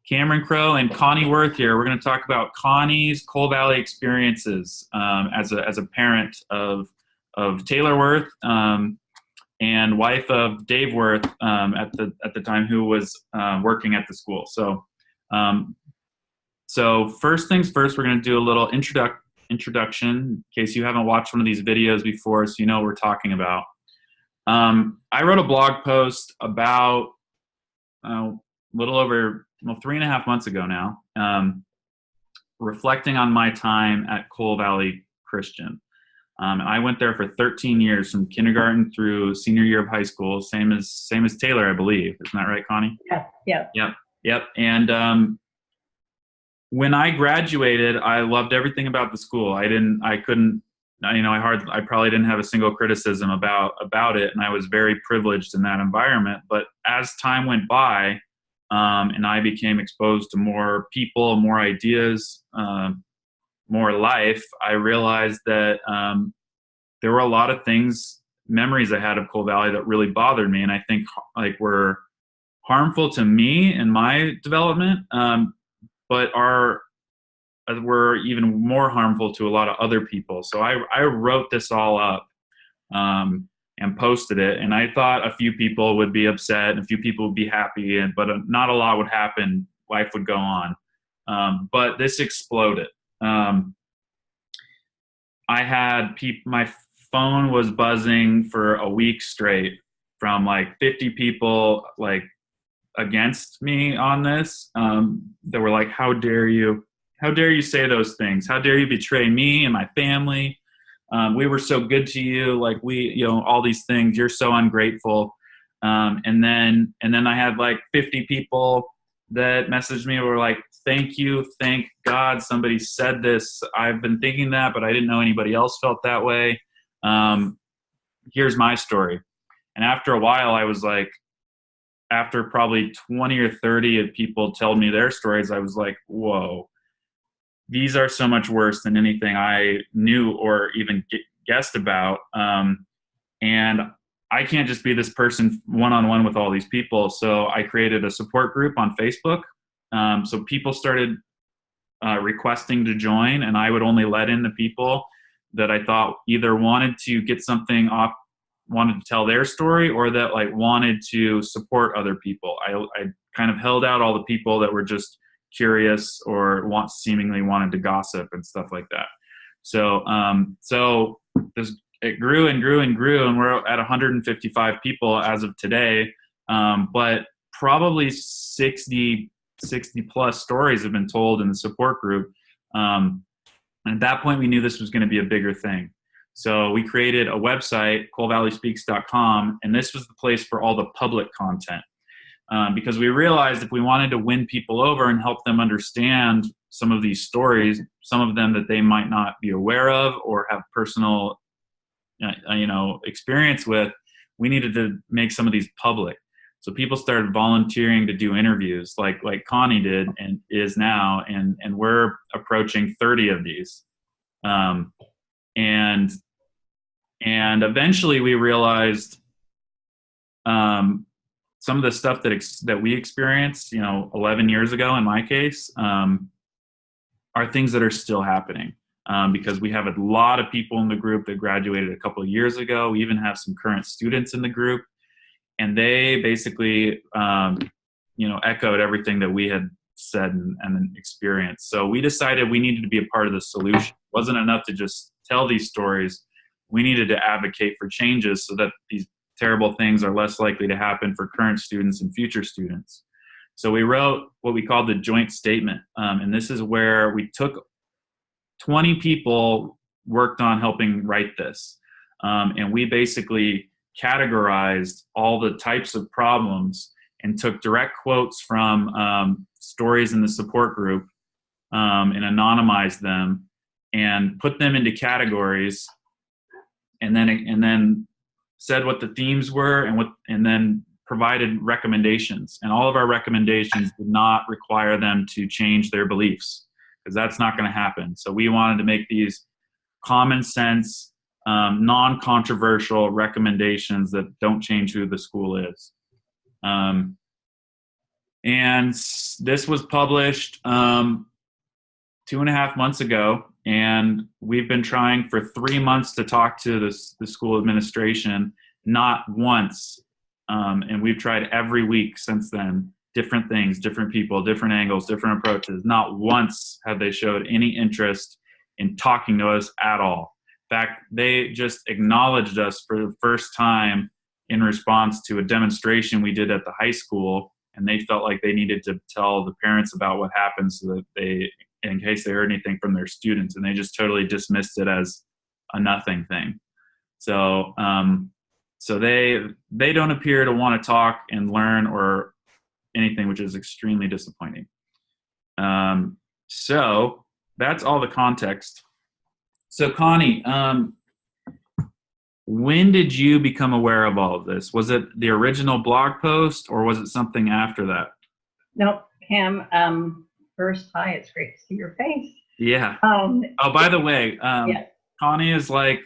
Cameron Crowe and Connie Wuerth here. We're going to talk about Connie's Coal Valley experiences as a parent of Taylor Wuerth and wife of Dave Wuerth at the time, who was working at the school. So first things first, we're going to do a little introduction in case you haven't watched one of these videos before, so you know what we're talking about. I wrote a blog post about a little over 3.5 months ago now, reflecting on my time at Coal Valley Christian. I went there for 13 years, from kindergarten through senior year of high school, same as Taylor, I believe. Isn't that right, Connie? Yep. And when I graduated, I loved everything about the school. I probably didn't have a single criticism about it, and I was very privileged in that environment. But as time went by, and I became exposed to more people, more ideas, more life, I realized that there were a lot of memories I had of Coal Valley that really bothered me, and I think were harmful to me in my development, but were even more harmful to a lot of other people. So I wrote this all up and posted it, and I thought a few people would be upset and a few people would be happy, but not a lot would happen. Life would go on. But this exploded. My phone was buzzing for a week straight from 50 people against me on this. That were like, how dare you say those things? How dare you betray me and my family? We were so good to you. All these things, you're so ungrateful. And then I had 50 people that messaged me, were like, thank you. Thank God somebody said this. I've been thinking that, but I didn't know anybody else felt that way. Here's my story. And after a while, I was after probably 20 or 30 of people tell me their stories, I was like, whoa, these are so much worse than anything I knew or even guessed about. And I can't just be this person one-on-one with all these people. So I created a support group on Facebook. So people started requesting to join, and I would only let in the people that I thought either wanted to get something off, wanted to tell their story, or that wanted to support other people. I kind of held out all the people that were just curious or seemingly wanted to gossip and stuff like that. So it grew and grew and grew, and we're at 155 people as of today. But probably 60 plus stories have been told in the support group. And at that point, we knew this was going to be a bigger thing. So we created a website, coalvalleyspeaks.com, and this was the place for all the public content. Because we realized if we wanted to win people over and help them understand some of these stories, some of them that they might not be aware of or have personal, experience with, we needed to make some of these public. So people started volunteering to do interviews like Connie did and is now, and we're approaching 30 of these. And eventually we realized some of the stuff that we experienced, 11 years ago in my case, are things that are still happening. Because we have a lot of people in the group that graduated a couple of years ago. We even have some current students in the group, and they basically, echoed everything that we had said and experienced. So we decided we needed to be a part of the solution. It wasn't enough to just tell these stories. We needed to advocate for changes so that these terrible things are less likely to happen for current students and future students. So we wrote what we called the joint statement. And this is where we took 20 people worked on helping write this. And we basically categorized all the types of problems and took direct quotes from stories in the support group and anonymized them and put them into categories, and then said what the themes were and then provided recommendations. And all of our recommendations did not require them to change their beliefs, because that's not going to happen. So we wanted to make these common sense, non-controversial recommendations that don't change who the school is. And this was published 2.5 months ago, and we've been trying for 3 months to talk to the school administration, not once. And we've tried every week since then, different things, different people, different angles, different approaches. Not once have they showed any interest in talking to us at all. In fact, they just acknowledged us for the first time in response to a demonstration we did at the high school, and they felt like they needed to tell the parents about what happened so that they, in case they heard anything from their students, and they just totally dismissed it as a nothing thing. So, so they don't appear to want to talk and learn or anything, which is extremely disappointing. So that's all the context. So Connie, when did you become aware of all of this? Was it the original blog post, or was it something after that? Nope, Pam. First, hi, it's great to see your face. Yeah. Oh, by the way, yeah. Connie is like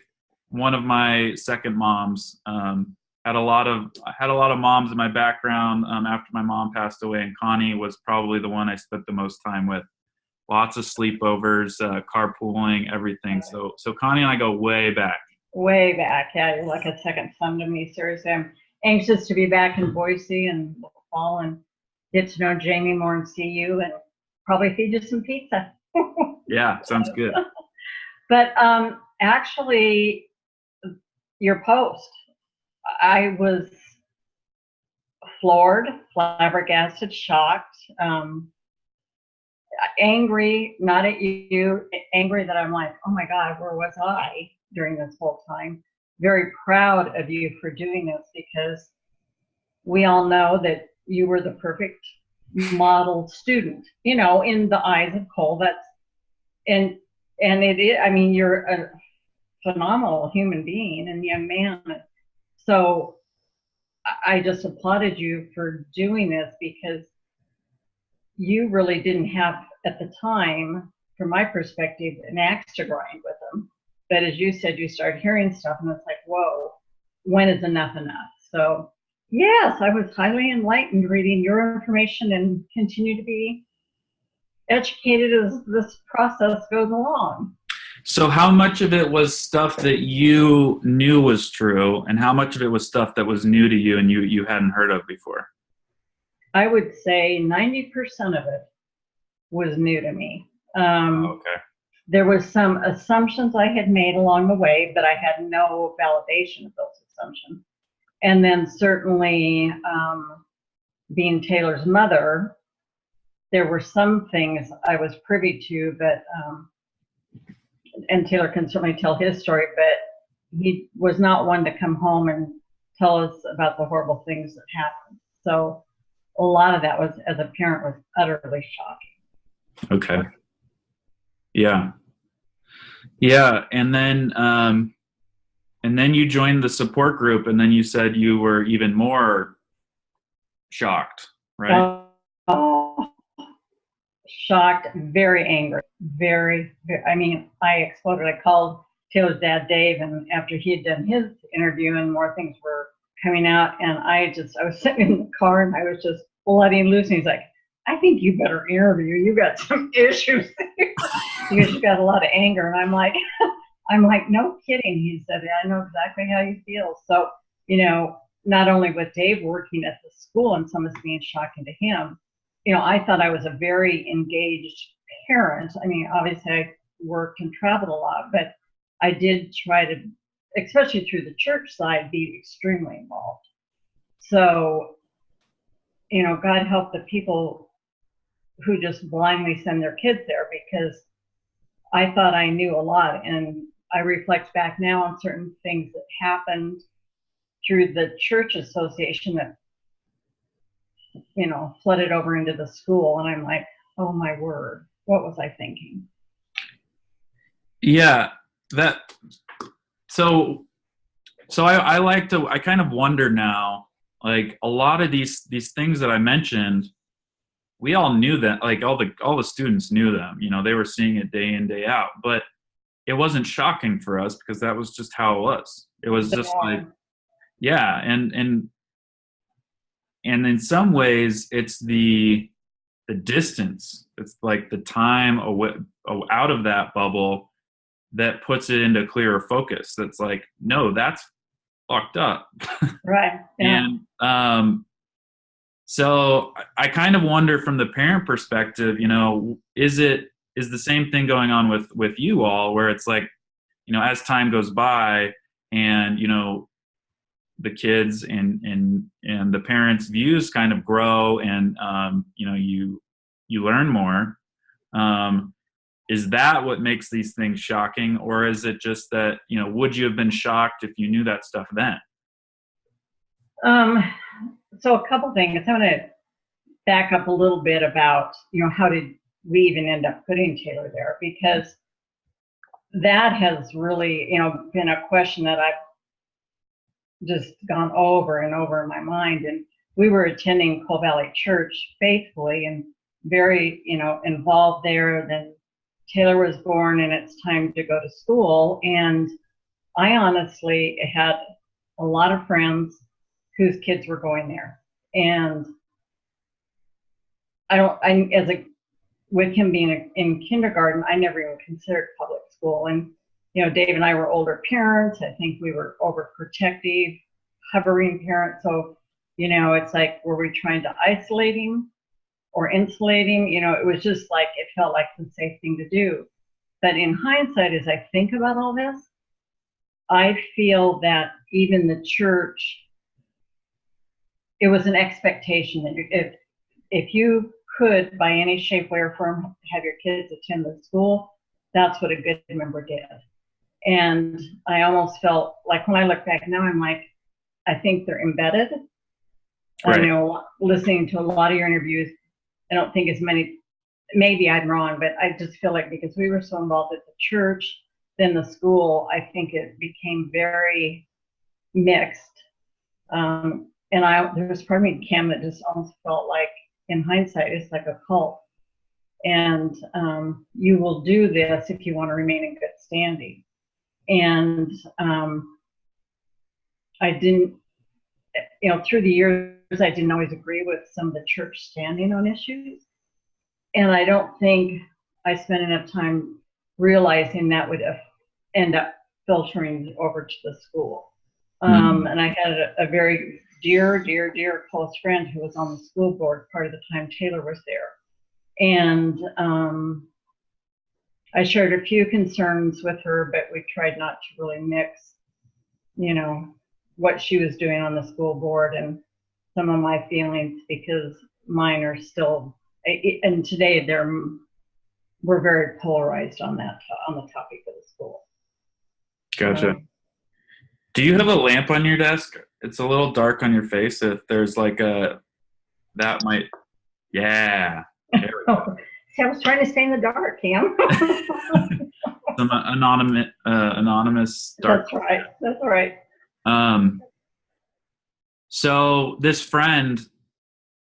one of my second moms. Had a lot of moms in my background after my mom passed away, and Connie was probably the one I spent the most time with. Lots of sleepovers, carpooling, everything. So Connie and I go way back. Way back, yeah. You're like a second son to me. Seriously, I'm anxious to be back in Boise and fall and get to know Jamie more and see you and probably feed you some pizza. Yeah, sounds good. But actually, your post, I was floored, flabbergasted, shocked, angry, not at you, angry that I'm like, oh my God, where was I during this whole time? Very proud of you for doing this, because we all know that you were the perfect model student, you know, in the eyes of Cole. That's, and it is, I mean, you're a phenomenal human being and young man. So I just applauded you for doing this, because you really didn't have, at the time, from my perspective, an axe to grind with them. But as you said, you start hearing stuff and it's like, whoa, when is enough enough? So yes, I was highly enlightened reading your information and continue to be educated as this process goes along. So how much of it was stuff that you knew was true, and how much of it was stuff that was new to you and you hadn't heard of before? I would say 90% of it was new to me. Okay. There was some assumptions I had made along the way, but I had no validation of those assumptions. And then certainly being Taylor's mother, there were some things I was privy to, but and Taylor can certainly tell his story, but he was not one to come home and tell us about the horrible things that happened. So a lot of that was, as a parent, was utterly shocking. Okay. Yeah. Yeah. And then you joined the support group, and then you said you were even more shocked, right? Shocked, very angry, very, I mean, I exploded. I called Taylor's dad, Dave, and after he had done his interview and more things were coming out, and I was sitting in the car and I was just letting loose, and he's like, I think you better interview. You got some issues there. Because you got a lot of anger. And I'm like, no kidding. He said, I know exactly how you feel. So, you know, not only with Dave working at the school and some of this being shocking to him, you know, I thought I was a very engaged parent. I mean, obviously I worked and traveled a lot, but I did try to, especially through the church side, be extremely involved. So, you know, God help the people who just blindly send their kids there, because I thought I knew a lot, and I reflect back now on certain things that happened through the church association that, you know, flooded over into the school, and I'm like, oh my word, what was I thinking? Yeah, so I kind of wonder now, like, a lot of these things that I mentioned, we all knew that, like all the students knew them, you know, they were seeing it day in, day out, but it wasn't shocking for us because that was just how it was. It was just like, yeah. and in some ways it's the distance. It's like the time away, out of that bubble that puts it into clearer focus. That's like, no, that's fucked up. Right. Yeah. And so I kind of wonder from the parent perspective, you know, is the same thing going on with you all, where it's like, you know, as time goes by and, you know, the kids and the parents' views kind of grow, and you know, you learn more. Is that what makes these things shocking, or is it just that, you know, would you have been shocked if you knew that stuff then? So a couple things. I'm going to back up a little bit about, you know, how did we even end up putting Taylor there? Because that has really, you know, been a question that I've just gone over and over in my mind. And we were attending Coal Valley Church faithfully and very, you know, involved there. Then Taylor was born and it's time to go to school. And I honestly had a lot of friends whose kids were going there. And with him being in kindergarten, I never even considered public school. And, you know, Dave and I were older parents. I think we were overprotective, hovering parents. So, you know, it's like, were we trying to isolate him or insulate him? You know, it was just like, it felt like the safe thing to do. But in hindsight, as I think about all this, I feel that even the church, it was an expectation that if you could, by any shape, way, or form, have your kids attend the school, that's what a good member did. And I almost felt like, when I look back now, I'm like, I think they're embedded. Right. I know, listening to a lot of your interviews, I don't think as many, maybe I'm wrong, but I just feel like because we were so involved at the church, then the school, I think it became very mixed. And there was part of me, Cam, that just almost felt like, in hindsight, it's like a cult. And you will do this if you want to remain in good standing. And I didn't, you know, through the years, I didn't always agree with some of the church standing on issues. And I don't think I spent enough time realizing that would end up filtering over to the school. And I had a very dear close friend who was on the school board part of the time Taylor was there. And I shared a few concerns with her, but we tried not to really mix, you know, what she was doing on the school board and some of my feelings, because mine are still, and today we're very polarized on that, on the topic of the school. Gotcha. Do you have a lamp on your desk? It's a little dark on your face. If there's like that might, yeah. There we go. See, I was trying to stay in the dark, Cam. Some anonymous dark. That's right. So this friend,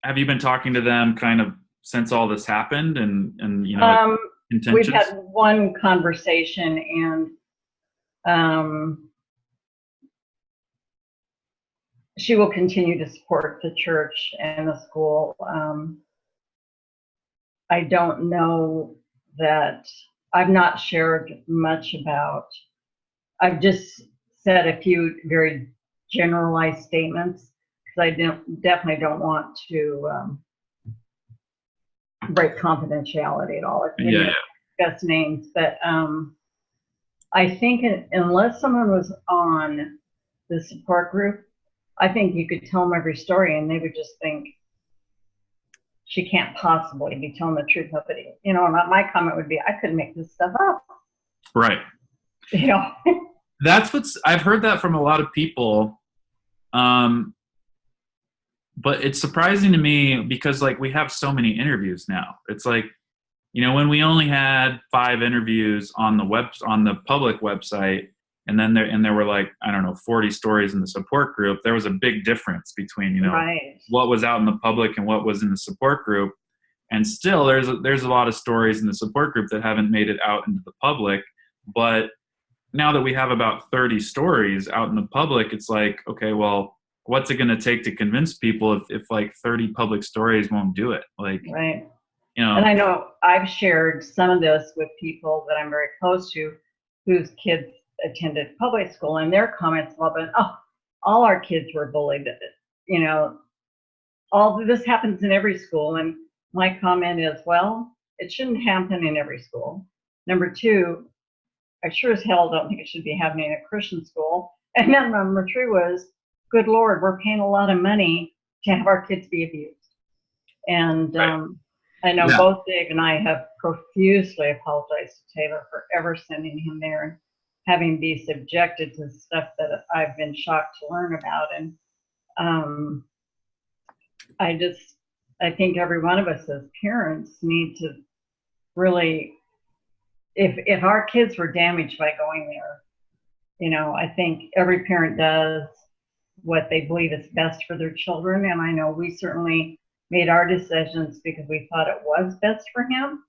have you been talking to them kind of since all this happened, and you know, intentions? We've had one conversation, and she will continue to support the church and the school. I don't know that I've not shared much about, I've just said a few very generalized statements, because I definitely don't want to break confidentiality at all. Yeah. Discuss names, but I think unless someone was on the support group, I think you could tell them every story and they would just think, she can't possibly be telling the truth. Nobody, you know, my comment would be, I couldn't make this stuff up. Right. You know, I've heard that from a lot of people. But it's surprising to me because, like, we have so many interviews now. It's like, you know, when we only had 5 interviews on the public website, and then there were like, I don't know, 40 stories in the support group, there was a big difference between, you know, right, what was out in the public and what was in the support group. And still there's a lot of stories in the support group that haven't made it out into the public. But now that we have about 30 stories out in the public, it's like, okay, well, what's it going to take to convince people if like 30 public stories won't do it? Like, right. you know. And I know I've shared some of this with people that I'm very close to whose kids attended public school, and their comments have been, oh, all our kids were bullied. You know, all this happens in every school. And my comment is, well, it shouldn't happen in every school. Number two, I sure as hell don't think it should be happening in a Christian school. And then number three was, good Lord, we're paying a lot of money to have our kids be abused. And Right. I know both Dave and I have profusely apologized to Taylor for ever sending him there and having be subjected to stuff that I've been shocked to learn about. And I think every one of us as parents need to really, if our kids were damaged by going there, you know, I think every parent does what they believe is best for their children. And I know we certainly made our decisions because we thought it was best for him.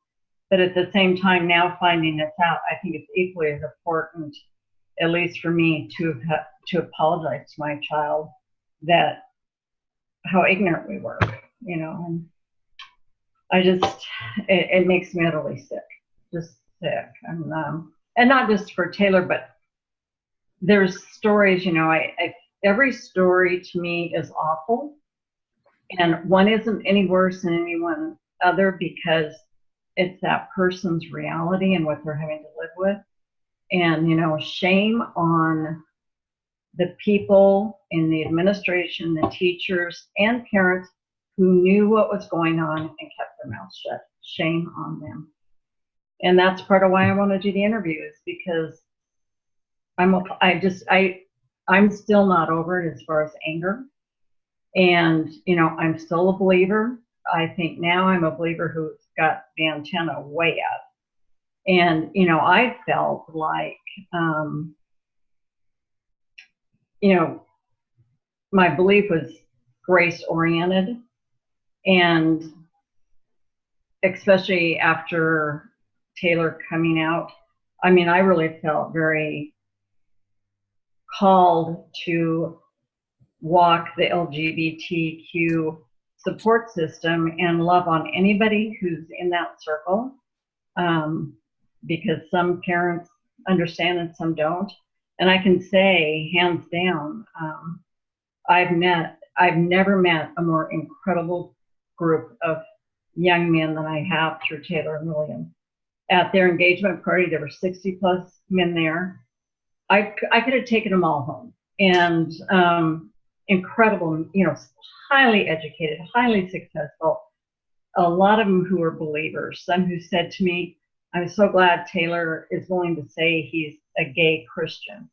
But at the same time, now finding this out, I think it's equally as important, at least for me, to apologize to my child that how ignorant we were, you know. And I just, it makes me utterly sick, just sick. And not just for Taylor, but there's stories, you know, every story to me is awful. And one isn't any worse than any one other because it's that person's reality and what they're having to live with. And, you know, shame on the people in the administration, the teachers, and parents who knew what was going on and kept their mouths shut. Shame on them. And that's part of why I want to do the interviews, because I'm still not over it as far as anger. And, you know, I'm still a believer. I think now I'm a believer who's got the antenna way up. And, you know, I felt like, you know, my belief was grace oriented. And especially after Taylor coming out, I mean, I really felt very called to walk the LGBTQ support system and love on anybody who's in that circle, because some parents understand and some don't. And I can say, hands down, I've never met a more incredible group of young men than I have through Taylor and William. At their engagement party, there were 60 plus men there. I could have taken them all home. And incredible, you know, highly educated, highly successful, a lot of them who are believers, some who said to me, I'm so glad Taylor is willing to say he's a gay Christian,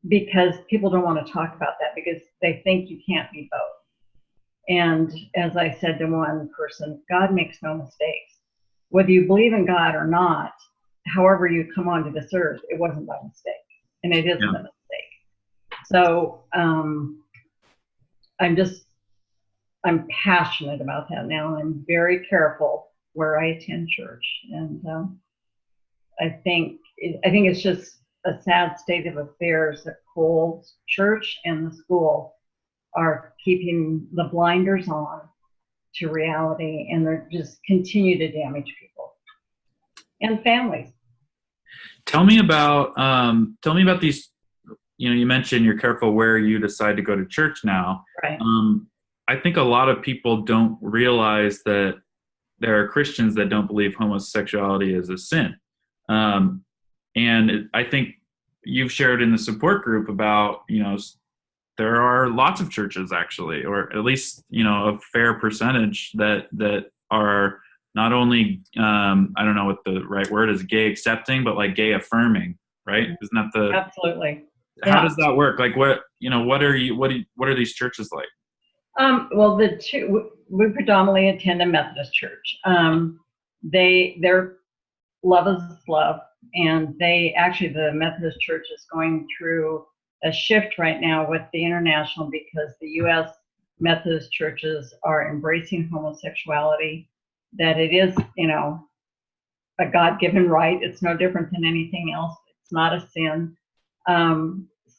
because people don't want to talk about that because they think you can't be both. And as I said to one person, God makes no mistakes. Whether you believe in God or not, however you come onto this earth, it wasn't by mistake, and it isn't a mistake. So I'm passionate about that now. I'm very careful where I attend church, and I think it's just a sad state of affairs that Cole's church and the school are keeping the blinders on to reality, and they're just continue to damage people and families. Tell me about these. You know, you mentioned you're careful where you decide to go to church now. Right. I think a lot of people don't realize that there are Christians that don't believe homosexuality is a sin. And I think you've shared in the support group about, you know, there are lots of churches actually, or at least, you know, a fair percentage that are not only, I don't know what the right word is, gay accepting, but like gay affirming, right? Isn't that the... Absolutely. How does that work? Like what are these churches like? Well, we predominantly attend a Methodist church. Their love is love, and the Methodist church is going through a shift right now with the international, because the U.S. Methodist churches are embracing homosexuality, that it is, you know, a God-given right. It's no different than anything else. It's not a sin.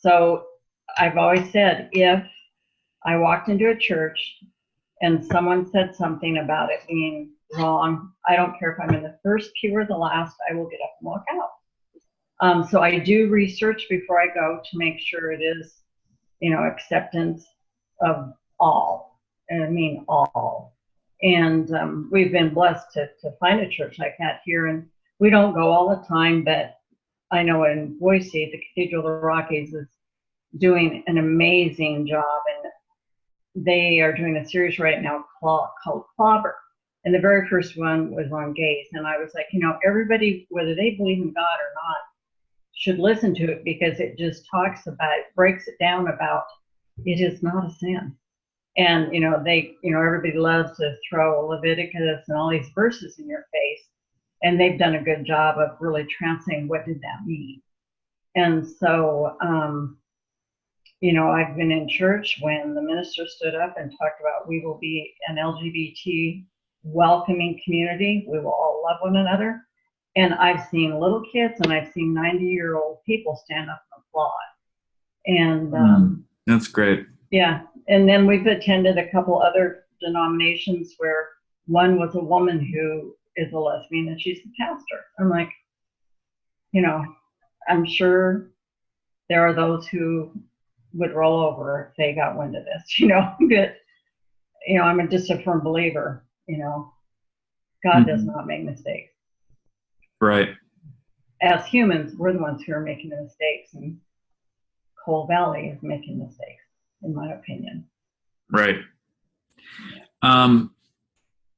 So I've always said, if I walked into a church and someone said something about it being wrong, I don't care if I'm in the first pew or the last, I will get up and walk out. So I do research before I go to make sure it is, acceptance of all, and I mean all. And we've been blessed to find a church like that here, and we don't go all the time, but I know in Boise, the Cathedral of the Rockies is doing an amazing job, and they are doing a series right now called Clobber. And the very first one was on gays, and I was like, everybody, whether they believe in God or not, should listen to it, because it just talks about, it breaks it down about, it is not a sin. And everybody loves to throw Leviticus and all these verses in your face, and they've done a good job of really translating what did that mean. And so I've been in church when the minister stood up and talked about, we will be an LGBT welcoming community, we will all love one another. And I've seen little kids and I've seen 90-year-old people stand up and applaud. And that's great. Yeah. And then we've attended a couple other denominations where one was a woman who is a lesbian and she's the pastor. I'm like, I'm sure there are those who would roll over if they got wind of this, but, I'm just a firm believer, God does not make mistakes. Right. As humans, we're the ones who are making the mistakes, and Coal Valley is making mistakes, in my opinion. Right.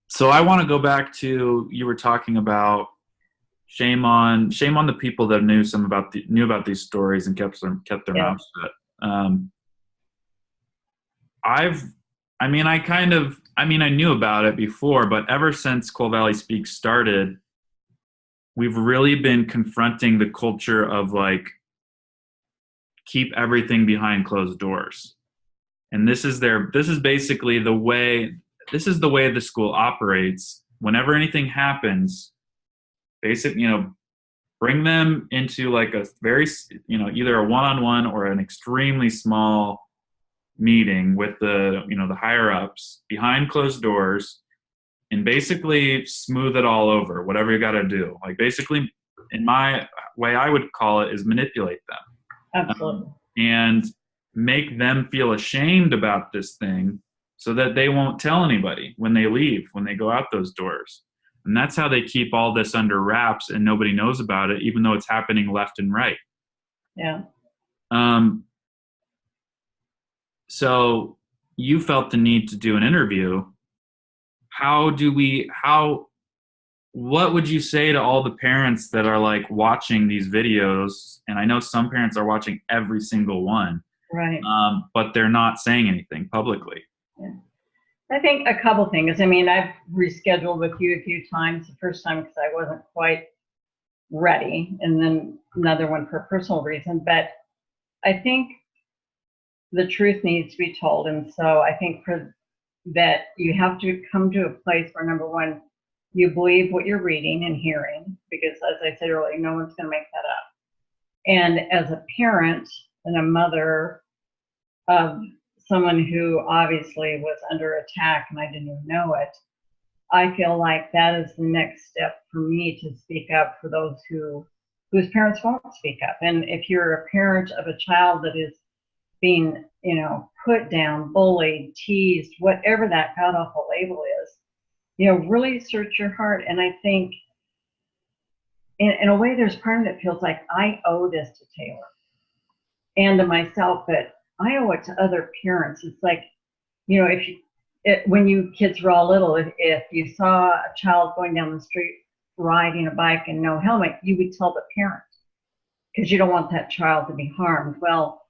So I want to go back to, you were talking about shame on the people that knew about these stories and kept their mouths shut. I knew about it before, but ever since Coal Valley Speaks started, we've really been confronting the culture of like, keep everything behind closed doors. And this is basically the way the school operates. Whenever anything happens, bring them into like a very, either a one-on-one or an extremely small meeting with the higher ups behind closed doors, and basically smooth it all over, whatever you got to do. Like, basically, in my way, I would call it, is manipulate them. Absolutely. And make them feel ashamed about this thing so that they won't tell anybody when they leave, when they go out those doors. And that's how they keep all this under wraps and nobody knows about it, even though it's happening left and right. Yeah. So you felt the need to do an interview. What would you say to all the parents that are like watching these videos? And I know some parents are watching every single one, right? But they're not saying anything publicly. Yeah. I think a couple things. I mean, I've rescheduled with you a few times. The first time because I wasn't quite ready, and then another one for a personal reason. But I think the truth needs to be told, and so I think that you have to come to a place where, number one, you believe what you're reading and hearing, because as I said earlier, no one's going to make that up. And as a parent and a mother of someone who obviously was under attack and I didn't even know it, I feel like that is the next step for me to speak up for those whose parents won't speak up. And if you're a parent of a child that is being, put down, bullied, teased, whatever that god awful label is, really search your heart. And I think in a way, there's part of it that feels like I owe this to Taylor and to myself, but I owe it to other parents. It's like, when you kids were all little, if you saw a child going down the street riding a bike and no helmet, you would tell the parent because you don't want that child to be harmed. Well,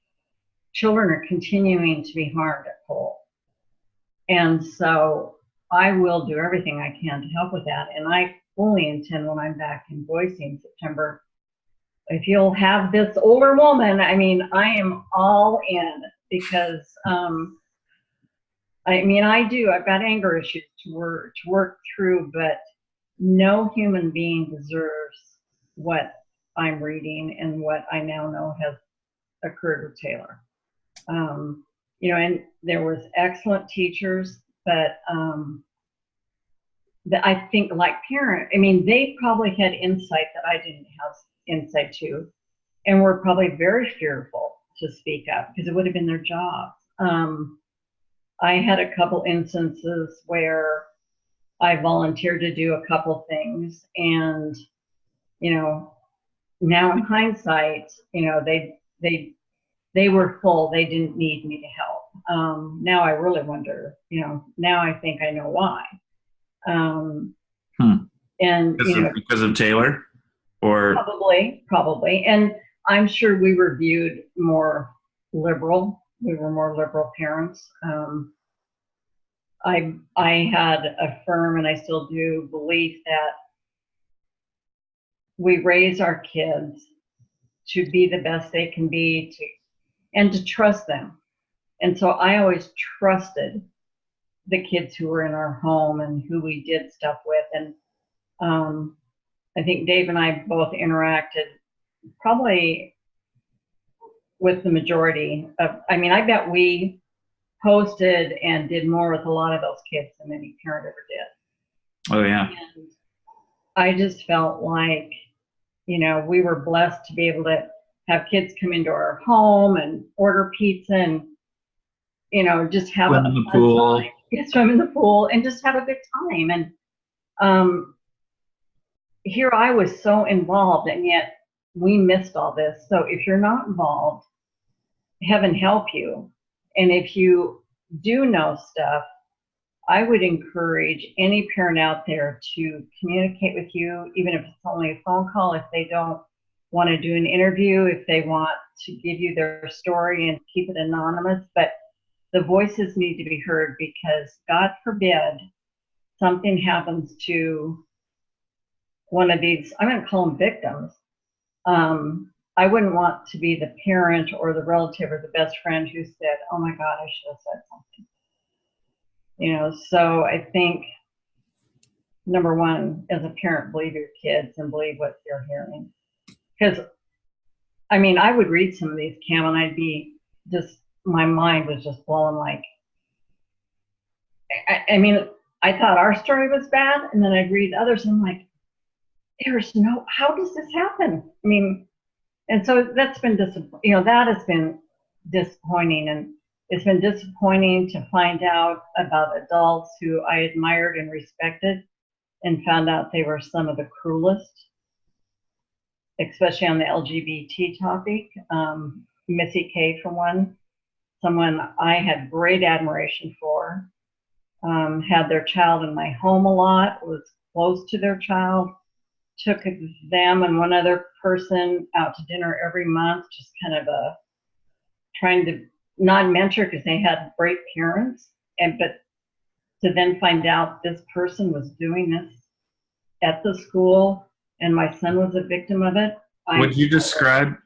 children are continuing to be harmed at Cole. And so I will do everything I can to help with that. And I fully intend, when I'm back in Boise in September, if you'll have this older woman, I am all in, because I've got anger issues to work through, but no human being deserves what I'm reading and what I now know has occurred with Taylor. You know, and there was excellent teachers, but I think like parent, I mean, they probably had insight that I didn't have insight to, and were probably very fearful to speak up because it would have been their job. I had a couple instances where I volunteered to do a couple things, and you know, now in hindsight, you know, they were full. They didn't need me to help. Now I really wonder, you know, now I think I know why. And you know, because of Taylor, or probably, and I'm sure we were viewed more liberal. We were more liberal parents. I had a firm, and I still do, belief that we raise our kids to be the best they can be, and to trust them. And so I always trusted the kids who were in our home and who we did stuff with. And I think Dave and I both interacted probably with the majority of, I mean, I bet we posted and did more with a lot of those kids than any parent ever did. Oh, yeah. And I just felt like, you know, we were blessed to be able to have kids come into our home and order pizza and, you know, just have swim in the pool. Swim in the pool and just have a good time. And here I was so involved, and yet we missed all this. So if you're not involved, heaven help you. And if you do know stuff, I would encourage any parent out there to communicate with you, even if it's only a phone call, if they don't want to do an interview, if they want to give you their story and keep it anonymous. But the voices need to be heard, because God forbid something happens to one of these, I'm going to call them victims. I wouldn't want to be the parent or the relative or the best friend who said, oh my God, I should have said something. You know, so I think, number one, as a parent, believe your kids and believe what you're hearing. Because, I mean, I would read some of these, Cam, and I'd be just, my mind was just blowing. Like, I mean, I thought our story was bad, and then I'd read others, and I'm like, there's no, how does this happen? I mean, and so that's been you know, that has been disappointing. And it's been disappointing to find out about adults who I admired and respected, and found out they were some of the cruelest, especially on the LGBT topic. Missy K, for one, someone I had great admiration for, had their child in my home a lot, was close to their child, took them and one other person out to dinner every month, just kind of trying to not mentor, because they had great parents, but to then find out this person was doing this at the school, and my son was a victim of it. Would you describe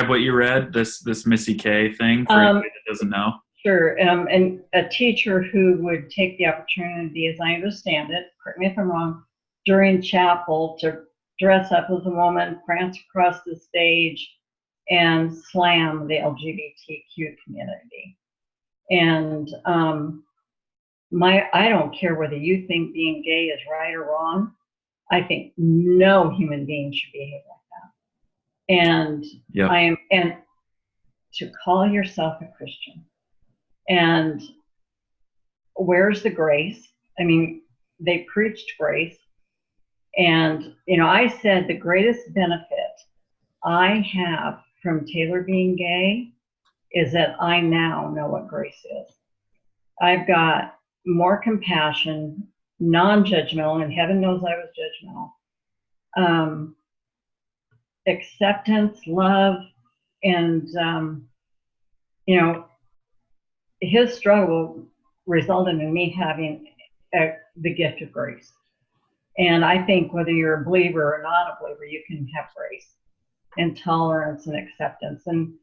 what you read, this Missy K thing, for anybody that doesn't know? Sure. And a teacher who would take the opportunity, as I understand it, correct me if I'm wrong, during chapel to dress up as a woman, prance across the stage, and slam the LGBTQ community. And I don't care whether you think being gay is right or wrong. I think no human being should behave like that. And yep. And to call yourself a Christian, and where's the grace? I mean, they preached grace. And, you know, I said the greatest benefit I have from Taylor being gay is that I now know what grace is. I've got more compassion, non-judgmental, and heaven knows I was judgmental, acceptance, love, and, you know, his struggle resulted in me having the gift of grace. And I think whether you're a believer or not a believer, you can have grace and tolerance and acceptance. And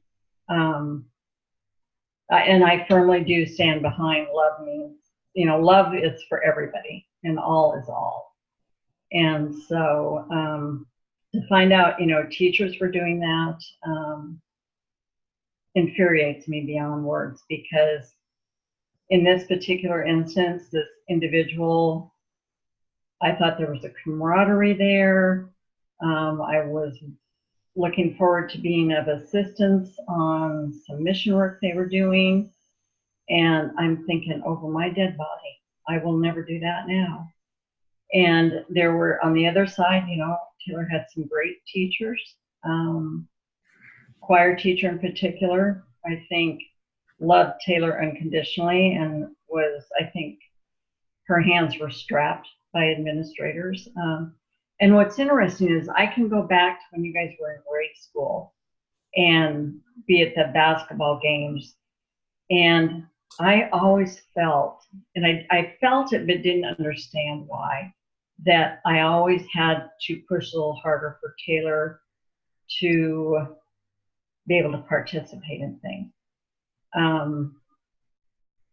I firmly do stand behind love means, you know, love is for everybody, and all is all. And so to find out, you know, teachers were doing that, infuriates me beyond words, because in this particular instance, this individual, I thought there was a camaraderie there. I was looking forward to being of assistance on some mission work they were doing. And I'm thinking, over my dead body, I will never do that now. And there were, on the other side, you know, Taylor had some great teachers. Choir teacher in particular, I think, loved Taylor unconditionally, and was, I think, her hands were strapped by administrators. And what's interesting is I can go back to when you guys were in grade school and be at the basketball games. And I always felt, and I felt it but didn't understand why, that I always had to push a little harder for Taylor to be able to participate in things.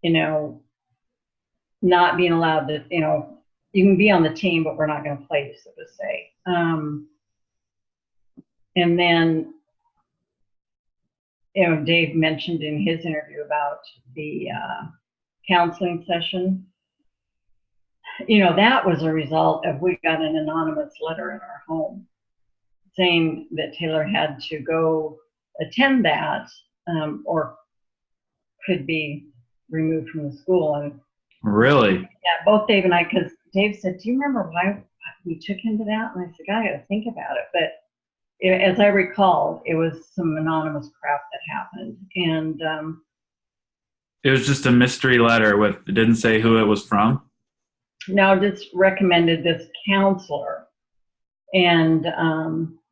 You know, not being allowed to, you know, you can be on the team, but we're not going to play, so to say. And then, you know, Dave mentioned in his interview about the counseling session. You know, that was a result of, we got an anonymous letter in our home saying that Taylor had to go attend that, or could be removed from the school. And Really? yeah, both Dave and I, because Dave said, do you remember why we took him to that? And I said, I got to think about it. But as I recall, it was some anonymous crap that happened. And It was just a mystery letter with, it didn't say who it was from? now just recommended this counselor and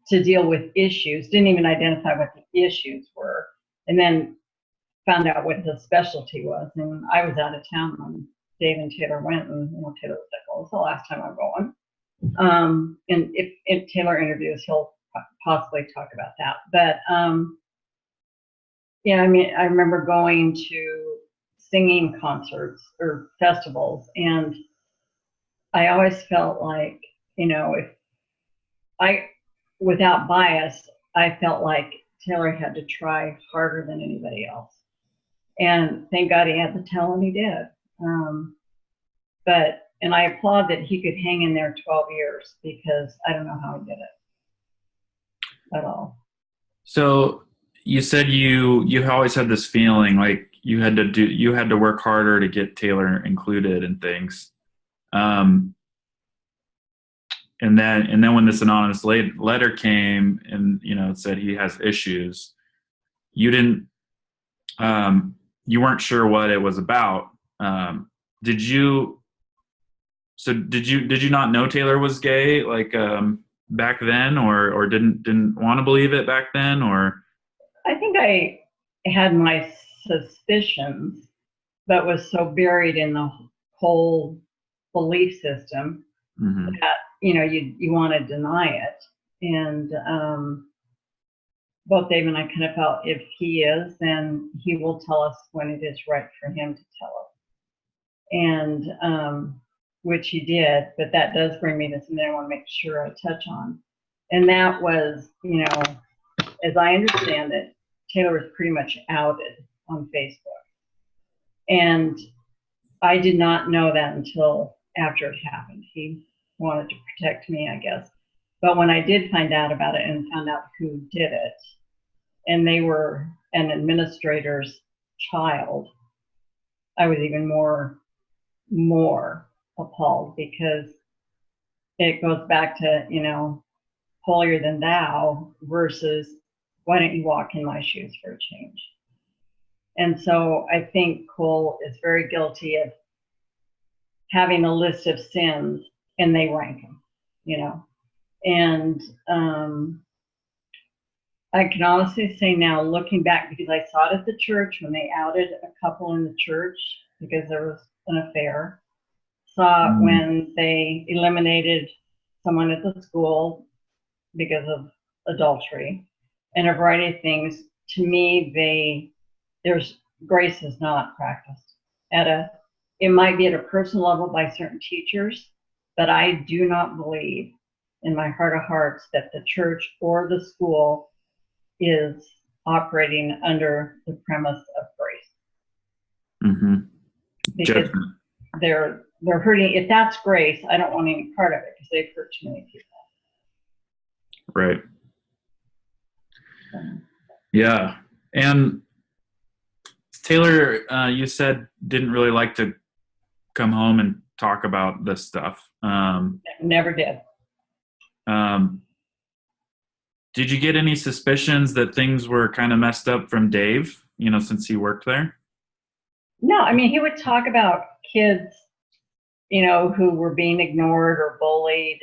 to deal with issues, didn't even identify what the issues were, and then found out what his specialty was. And I was out of town when Dave and Taylor went, and you know, Taylor was like, well, it's the last time I'm going. And if Taylor interviews, he'll possibly talk about that. But yeah, I mean, I remember going to singing concerts or festivals, and I always felt like, you know, if I, without bias, I felt like Taylor had to try harder than anybody else. And thank God he had the talent he did. And I applaud that he could hang in there 12 years, because I don't know how he did it at all. So you said you always had this feeling like you had to work harder to get Taylor included in things. And then when this anonymous letter came and, you know, it said he has issues, you didn't, you weren't sure what it was about. Did you not know Taylor was gay, like, back then, or didn't want to believe it back then, or? I think I had my suspicions, but was so buried in the whole belief system that, you know, you want to deny it. And both Dave and I kind of felt, if he is, then he will tell us when it is right for him to tell us. And which he did, but that does bring me to something I want to make sure I touch on. And that was, you know, as I understand it, Taylor was pretty much outed on Facebook. And I did not know that until after it happened. He wanted to protect me, I guess. But when I did find out about it and found out who did it, and they were an administrator's child, I was even more appalled, because it goes back to, you know, holier than thou versus why don't you walk in my shoes for a change? And so I think Cole is very guilty of having a list of sins, and they rank them, you know. And I can honestly say now, looking back, because I saw it at the church when they outed a couple in the church because there was an affair, saw it when they eliminated someone at the school because of adultery, and a variety of things. To me, there's grace is not practiced it might be at a personal level by certain teachers, but I do not believe in my heart of hearts that the church or the school is operating under the premise of grace. Mm-hmm. Because they're hurting. If that's grace, I don't want any part of it because they've hurt too many people. Right. Yeah. And Taylor, you said didn't really like to come home and talk about this stuff. Never did. Did you get any suspicions that things were kind of messed up from Dave, since he worked there? No, I mean, he would talk about kids, who were being ignored or bullied.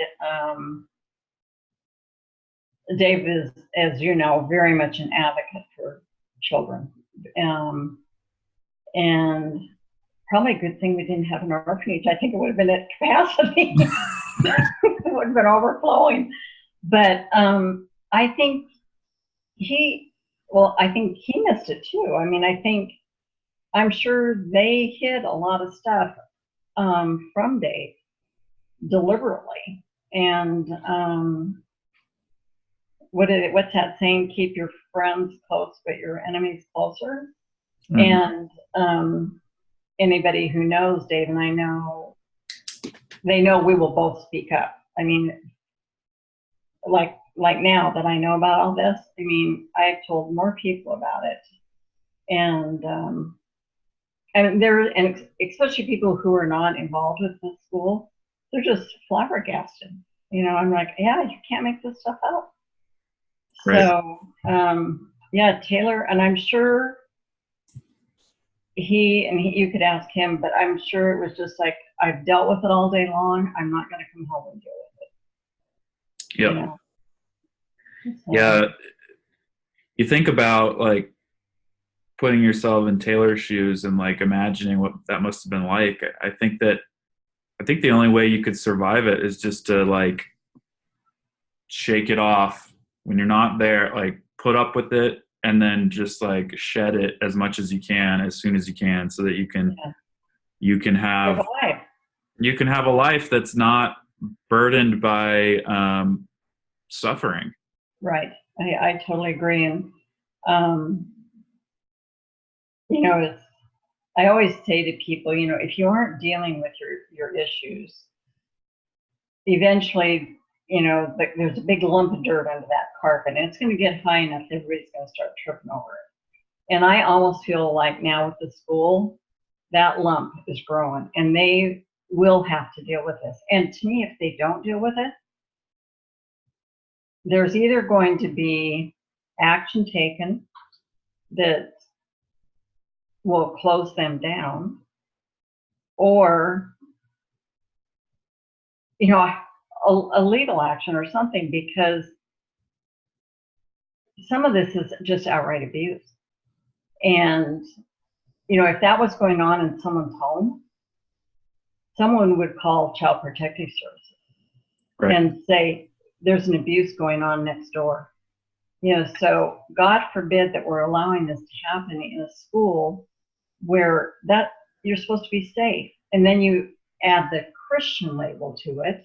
Dave is, as you know, very much an advocate for children. And probably a good thing we didn't have an orphanage. I think it would have been at capacity. It would have been overflowing. But I think he missed it too. I mean, I'm sure they hid a lot of stuff from Dave deliberately. And what's that saying? Keep your friends close, but your enemies closer. Mm-hmm. And anybody who knows Dave and I know, they know we will both speak up. I mean, like now that I know about all this, I mean, I've told more people about it. And especially people who are not involved with the school, they're just flabbergasted. I'm like, yeah, you can't make this stuff up. Right. So, yeah, Taylor, and I'm sure you could ask him, but I'm sure it was just like, I've dealt with it all day long. I'm not going to come home and deal with it. Yep. So, yeah. You think about like putting yourself in Taylor's shoes and like imagining what that must have been like. I think the only way you could survive it is just to like shake it off when you're not there, like put up with it and then just like shed it as much as you can, as soon as you can, so that you can have a life that's not burdened by suffering. Right. I totally agree. And I always say to people, if you aren't dealing with your issues, eventually, there's a big lump of dirt under that carpet, and it's going to get high enough that everybody's going to start tripping over it. And I almost feel like now with the school, that lump is growing, and they will have to deal with this. And to me, if they don't deal with it, there's either going to be action taken that will close them down, or a legal action or something, because some of this is just outright abuse. And if that was going on in someone's home, someone would call Child Protective Services, right, and say there's an abuse going on next door. So God forbid that we're allowing this to happen in a school where that you're supposed to be safe, and then you add the Christian label to it,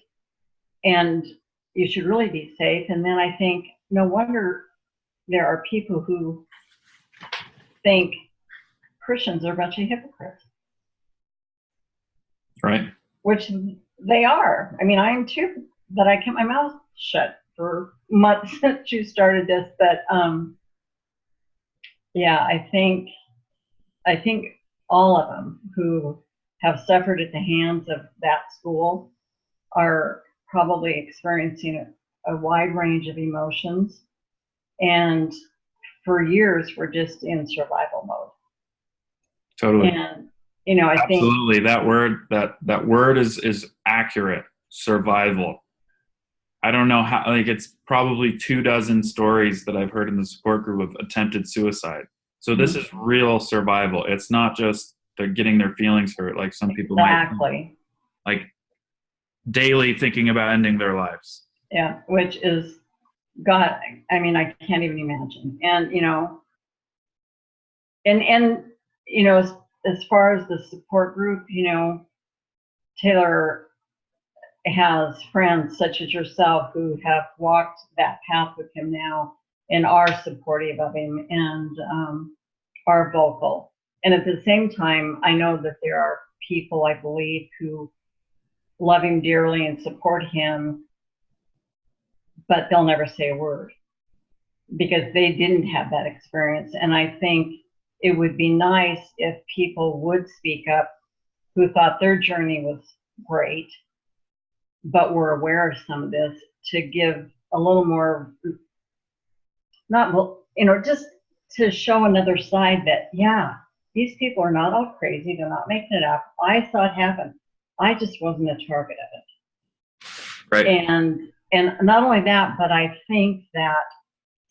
and you should really be safe. And then I think no wonder there are people who think Christians are a bunch of hypocrites. Right. Which they are. I mean, I am too, but I kept my mouth shut for months since you started this. But yeah, I think all of them who have suffered at the hands of that school are probably experiencing a wide range of emotions, and for years we're just in survival mode. Totally. And I think absolutely that word is accurate. Survival. I don't know how, like, it's probably 24 stories that I've heard in the support group of attempted suicide. So this is real survival. It's not just they're getting their feelings hurt like some people might, like daily thinking about ending their lives. Yeah, which is, God, I mean, I can't even imagine. And as far as the support group, Taylor has friends such as yourself who have walked that path with him now and are supportive of him and are vocal. And at the same time, I know that there are people, I believe, who love him dearly and support him, but they'll never say a word because they didn't have that experience. And I think it would be nice if people would speak up who thought their journey was great, but were aware of some of this, to give a little more, not, just to show another side that, yeah, these people are not all crazy. They're not making it up. I saw it happen. I just wasn't a target of it. Right. And not only that, but I think that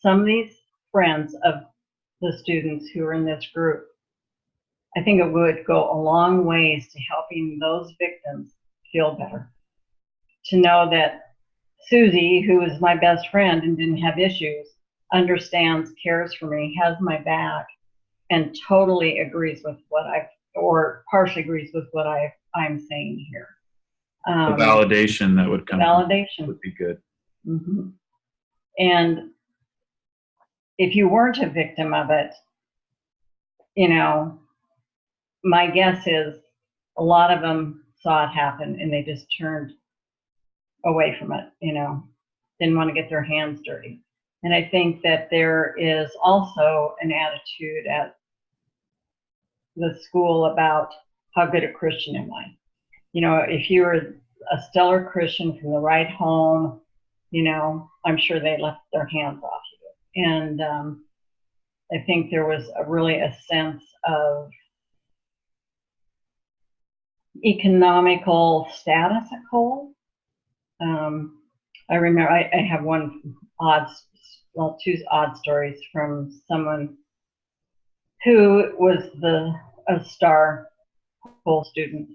some of these friends of the students who are in this group, I think it would go a long ways to helping those victims feel better. To know that Susie, who is my best friend and didn't have issues, understands, cares for me, has my back, and totally agrees with or partially agrees with what I'm saying here. The validation that would come. Validation would be good. Mm-hmm. And if you weren't a victim of it, my guess is a lot of them saw it happen and they just turned away from it, didn't want to get their hands dirty. And I think that there is also an attitude at the school about how good a Christian am I. If you were a stellar Christian from the right home, I'm sure they left their hands off you. And I think there was really a sense of economical status at Cole. I remember I have two odd stories from someone who was a star Cole student.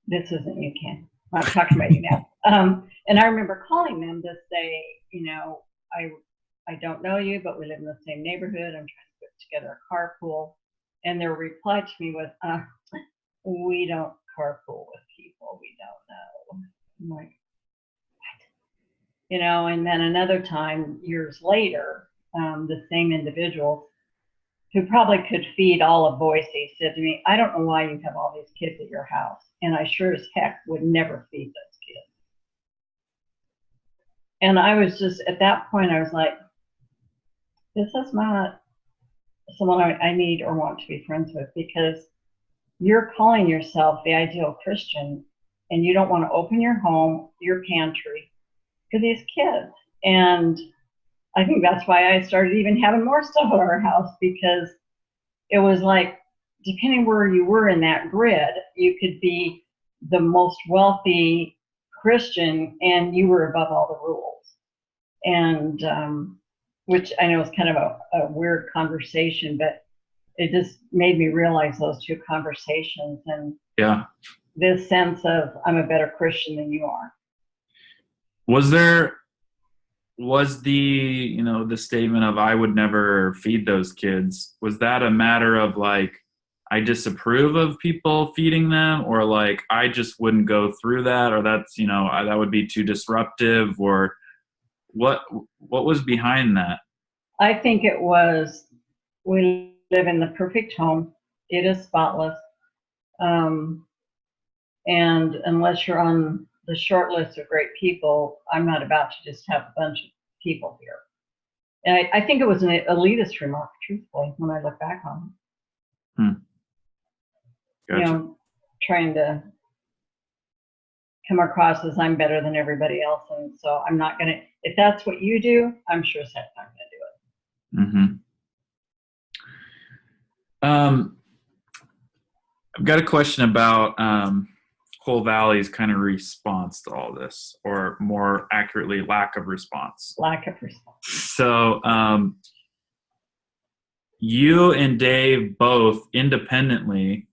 This isn't you, Ken. I'm talking about you now. And I remember calling them to say, I don't know you, but we live in the same neighborhood. I'm trying to put together a carpool. And their reply to me was, we don't carpool with people we don't know. I'm like, what? And then another time, years later, the same individual who probably could feed all of Boise said to me, I don't know why you have all these kids at your house. And I sure as heck would never feed those kids. And I was just, at that point, I was like, this is not someone I need or want to be friends with, because you're calling yourself the ideal Christian and you don't want to open your home, your pantry for these kids. And I think that's why I started even having more stuff at our house, because it was like, depending where you were in that grid, you could be the most wealthy Christian and you were above all the rules. And which I know is kind of a weird conversation, but it just made me realize those two conversations and this sense of I'm a better Christian than you are. Was the statement of I would never feed those kids, was that a matter of like, I disapprove of people feeding them, or like, I just wouldn't go through that, or that's, that would be too disruptive, or what was behind that? I think it was, we live in the perfect home. It is spotless. And unless you're on the short list of great people, I'm not about to just have a bunch of people here. And I think it was an elitist remark, truthfully, when I look back on it. Gotcha. Trying to come across as I'm better than everybody else. And so I'm not going to, if that's what you do, I'm sure Seth's not going to do it. I've got a question about Coal Valley's kind of response to all this, or more accurately, lack of response. Lack of response. So you and Dave both independently,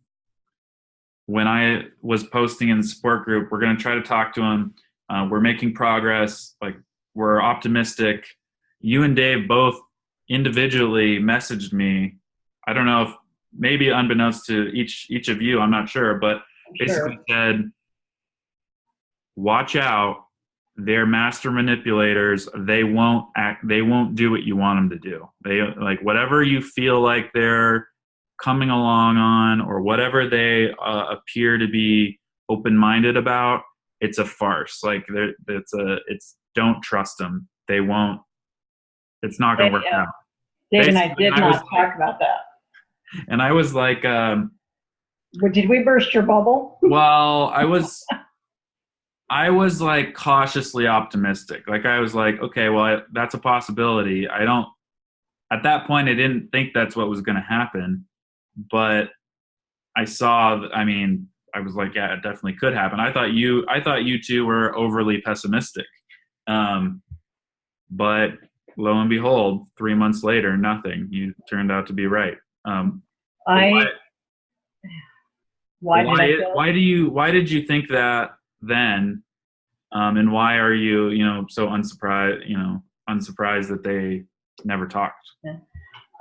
when I was posting in the support group, we're going to try to talk to him. We're making progress. Like, we're optimistic. You and Dave both individually messaged me. I don't know if maybe unbeknownst to each of you, I'm not sure, but basically said, watch out. they're master manipulators. They won't act. They won't do what you want them to do. They like whatever you feel like they're coming along on, or whatever they appear to be open-minded about. It's a farce. Like it's don't trust them. They won't. It's not going to work out. Dave and I Basically, did not talk about that. And I was like, did we burst your bubble? well, I was like cautiously optimistic. Like I was like, okay, well, that's a possibility. At that point, I didn't think that's what was going to happen, but I saw, I mean, I was like, yeah, it definitely could happen. I thought you two were overly pessimistic. But lo and behold, 3 months later, nothing. You turned out to be right. Why did you think that then? And why are you, so unsurprised that they never talked?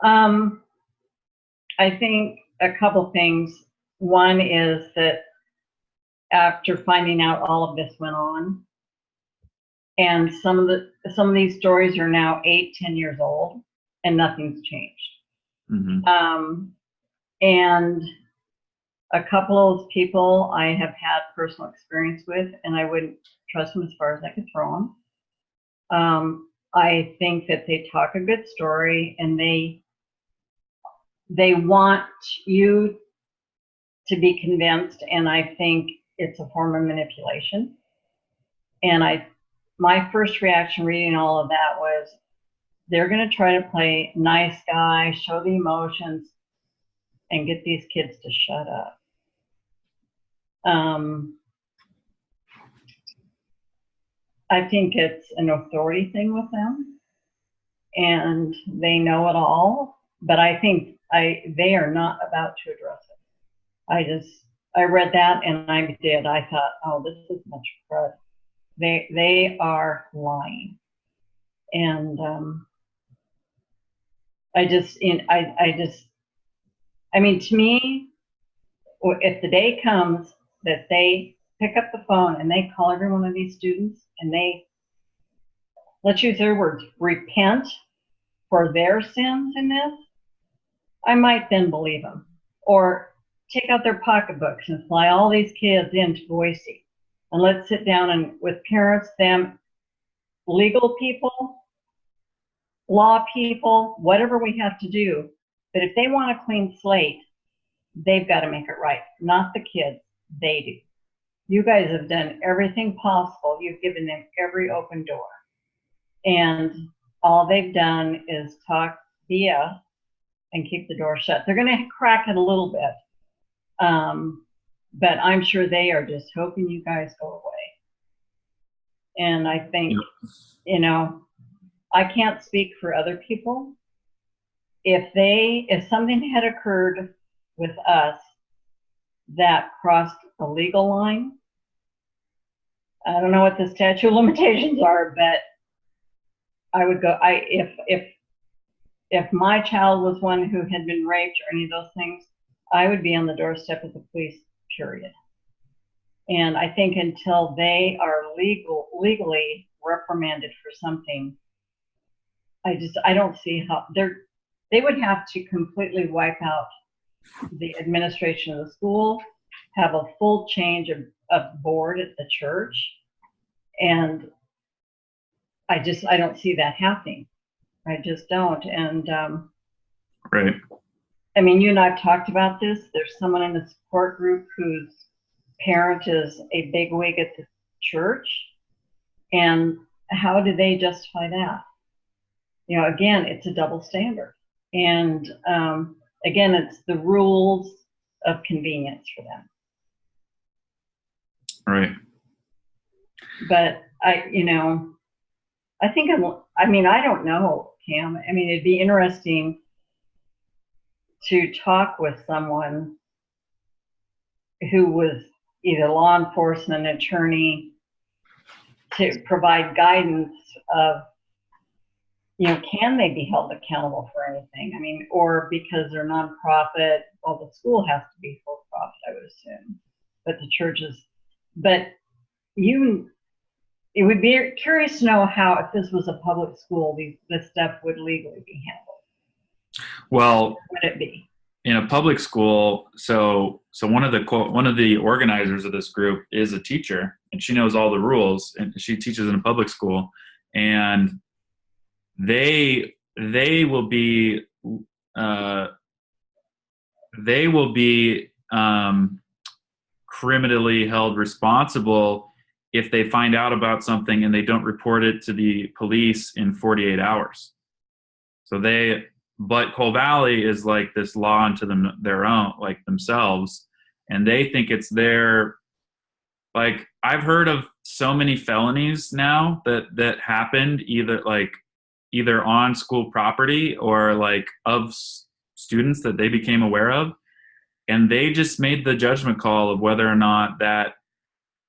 I think a couple things. One is that after finding out all of this went on, and some of these stories are now 8-10 years old, and nothing's changed. Mm-hmm. And a couple of those people I have had personal experience with, and I wouldn't trust them as far as I could throw them. I think that they talk a good story, and they want you to be convinced, and I think it's a form of manipulation. And my first reaction reading all of that was, they're going to try to play nice guy, show the emotions, and get these kids to shut up. I think it's an authority thing with them, and they know it all, but I think they are not about to address it. I read that and I thought, oh, this is much crud. They are lying. And to me, if the day comes that they pick up the phone and they call every one of these students and they, let's use their words, repent for their sins in this, I might then believe them. Or take out their pocketbooks and fly all these kids into Boise, and let's sit down and with parents, them, legal people, law people, whatever we have to do. But if they want a clean slate, they've got to make it right, not the kids. They do. You guys have done everything possible. You've given them every open door. And all they've done is talk BS and keep the door shut. They're going to crack it a little bit. But I'm sure they are just hoping you guys go away. And I think, I can't speak for other people. If something had occurred with us that crossed a legal line, I don't know what the statute of limitations are, but I would go, if my child was one who had been raped or any of those things, I would be on the doorstep of the police, period. And I think until they are legally reprimanded for something, I don't see how they would have to completely wipe out the administration of the school, have a full change of board at the church. And I don't see that happening. I just don't. And right. I mean, you and I've talked about this. There's someone in the support group whose parent is a bigwig at the church. And how do they justify that? Again, it's a double standard. And again, it's the rules of convenience for them. Right. But I don't know, Cam. I mean, it'd be interesting to talk with someone who was either law enforcement attorney to provide guidance of, can they be held accountable for anything? I mean, or because they're nonprofit, well, the school has to be for profit, I would assume, but the churches, but it would be curious to know how, if this was a public school, this stuff would legally be handled. Well, would it be? In a public school, so one of the organizers of this group is a teacher, and she knows all the rules, and she teaches in a public school, and they will be criminally held responsible if they find out about something and they don't report it to the police in 48 hours. But Coal Valley is like this law unto their own, like themselves, and they think it's their, like, I've heard of so many felonies now that happened either on school property or like of students that they became aware of, and they just made the judgment call of whether or not that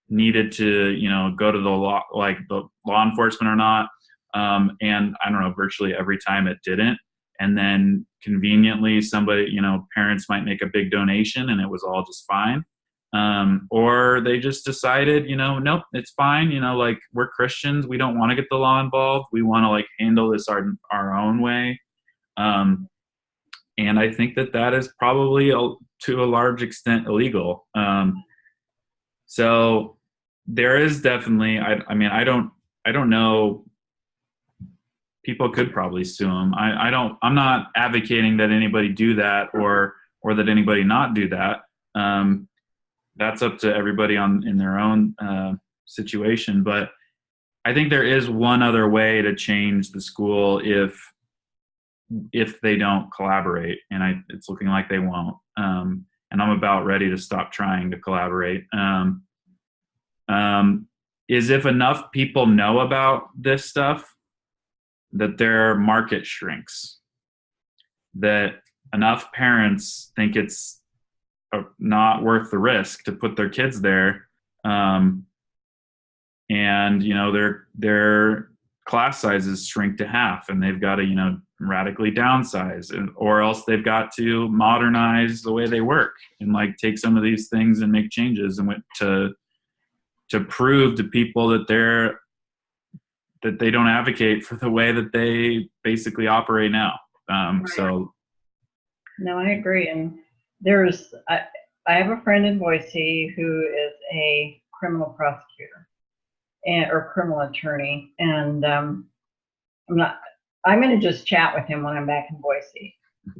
needed to, go to the law, like the law enforcement or not. And I don't know, virtually every time it didn't. And then conveniently somebody, parents might make a big donation and it was all just fine. Or they just decided, nope, it's fine. Like, we're Christians. We don't want to get the law involved. We want to handle this our own way. And I think that is probably to a large extent illegal. So there is definitely, I don't know. People could probably sue them. I'm not advocating that anybody do that or that anybody not do that. That's up to everybody in their own situation. But I think there is one other way to change the school if they don't collaborate, and it's looking like they won't. And I'm about ready to stop trying to collaborate. Is if enough people know about this stuff, that their market shrinks, that enough parents think it's not worth the risk to put their kids there, and their class sizes shrink to half, and they've got to radically downsize, or else they've got to modernize the way they work and take some of these things and make changes and to prove to people that they don't advocate for the way that they basically operate now. Right. So. No, I agree. And I have a friend in Boise who is a criminal prosecutor or criminal attorney. And I'm going to just chat with him when I'm back in Boise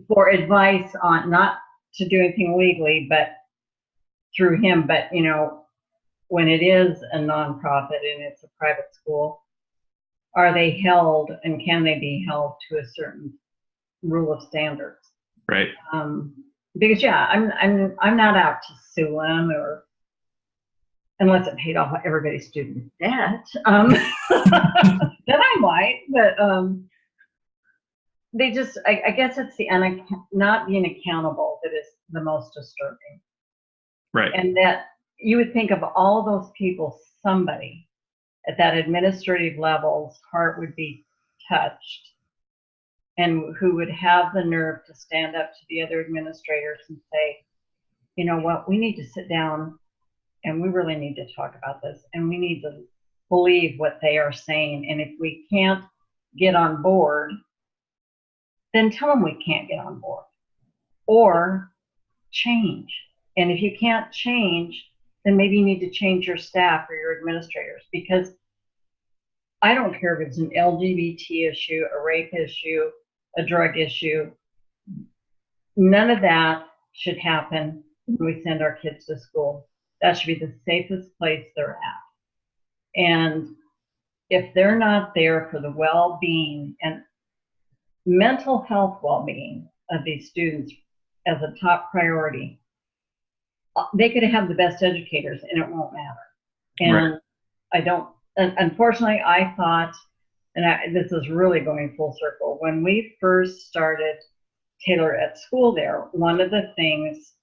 for advice on not to do anything legally, but through him. But, when it is a nonprofit and it's a private school, are they held and can they be held to a certain rule of standards? Right. Because I'm not out to sue them, or unless it paid off everybody's student debt. Then I might, but they just, I guess it's the not being accountable that is the most disturbing. Right. And that you would think of all those people, somebody at that administrative level's heart would be touched, and who would have the nerve to stand up to the other administrators and say, you know what, we need to sit down and we really need to talk about this, and we need to believe what they are saying. And if we can't get on board, then tell them we can't get on board, or change. And if you can't change, then maybe you need to change your staff or your administrators, because I don't care if it's an LGBT issue, a rape issue, a drug issue. None of that should happen when we send our kids to school. That should be the safest place they're at. And if they're not there for the well-being and mental health well-being of these students as a top priority, they could have the best educators and it won't matter. And right. Unfortunately, I thought, and this is really going full circle, when we first started Taylor at school there, one of the things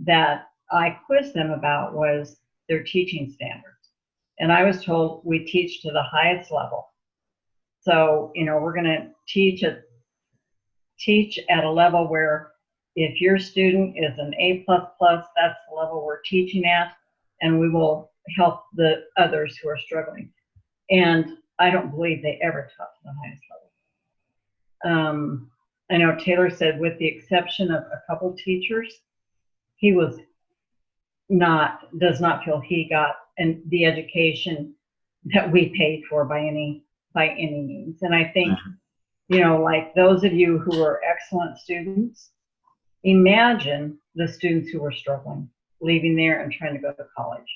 that I quizzed them about was their teaching standards. And I was told we teach to the highest level. So, we're going to teach at a level where if your student is an A++, that's the level we're teaching at, and we will help the others who are struggling. And I don't believe they ever taught to the highest level. I know Taylor said, with the exception of a couple teachers, he does not feel he got the education that we paid for by any means. And I think, like those of you who are excellent students, imagine the students who were struggling, leaving there and trying to go to college.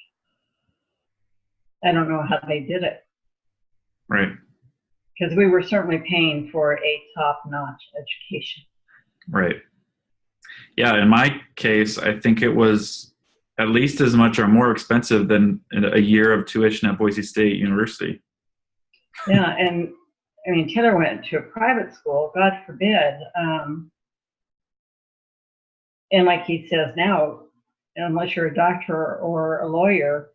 I don't know how they did it. Right. Because we were certainly paying for a top-notch education. Right. Yeah, in my case, I think it was at least as much or more expensive than a year of tuition at Boise State University. Yeah, and I mean, Taylor went to a private school, God forbid. And like he says now, unless you're a doctor or a lawyer,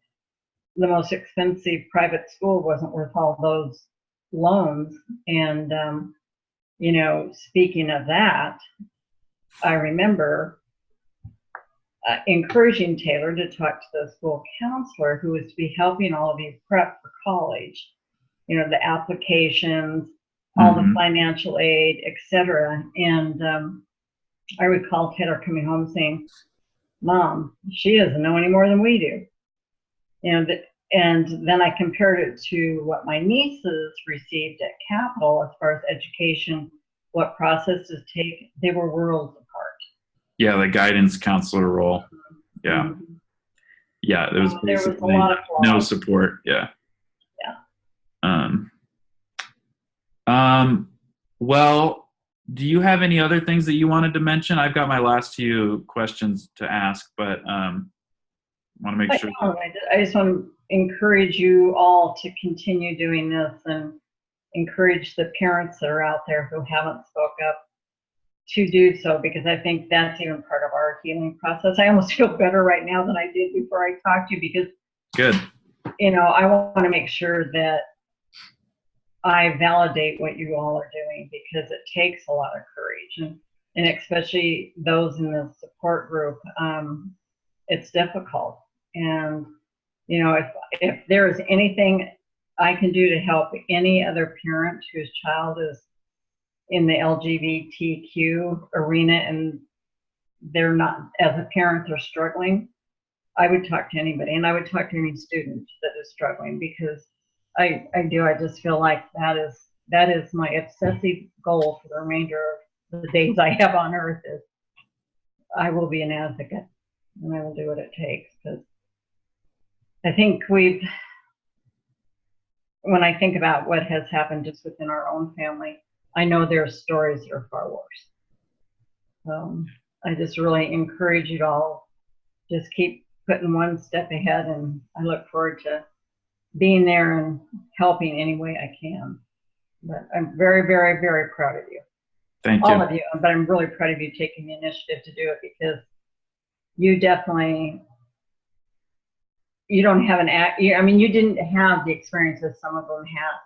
the most expensive private school wasn't worth all those loans. And, speaking of that, I remember encouraging Taylor to talk to the school counselor who was to be helping all of these prep for college, the applications, all the financial aid, etc. And I recall Taylor coming home saying, "Mom, she doesn't know any more than we do." And then I compared it to what my nieces received at Cathedral as far as education, what processes take. They were worlds apart. Yeah, the guidance counselor role. Yeah. Mm-hmm. Yeah, there was basically a lot of no support. Yeah. Yeah. Well, do you have any other things that you wanted to mention? I've got my last few questions to ask, but want to make sure. I just want to encourage you all to continue doing this and encourage the parents that are out there who haven't spoke up to do so, because I think that's even part of our healing process. I almost feel better right now than I did before I talked to you, because good. I want to make sure that I validate what you all are doing, because it takes a lot of courage, and especially those in the support group. It's difficult. And, if there is anything I can do to help any other parent whose child is in the LGBTQ arena and they're not, as a parent, they're struggling, I would talk to anybody, and I would talk to any student that is struggling, because I just feel like that is my obsessive goal for the remainder of the days I have on earth, is I will be an advocate, and I will do what it takes. Because I think when I think about what has happened just within our own family, I know there are stories that are far worse. I just really encourage you to all just keep putting one step ahead, and I look forward to being there and helping any way I can. But I'm very, very, very proud of you. Thank you. All of you, but I'm really proud of you taking the initiative to do it, because you definitely, you don't have you didn't have the experiences some of them have.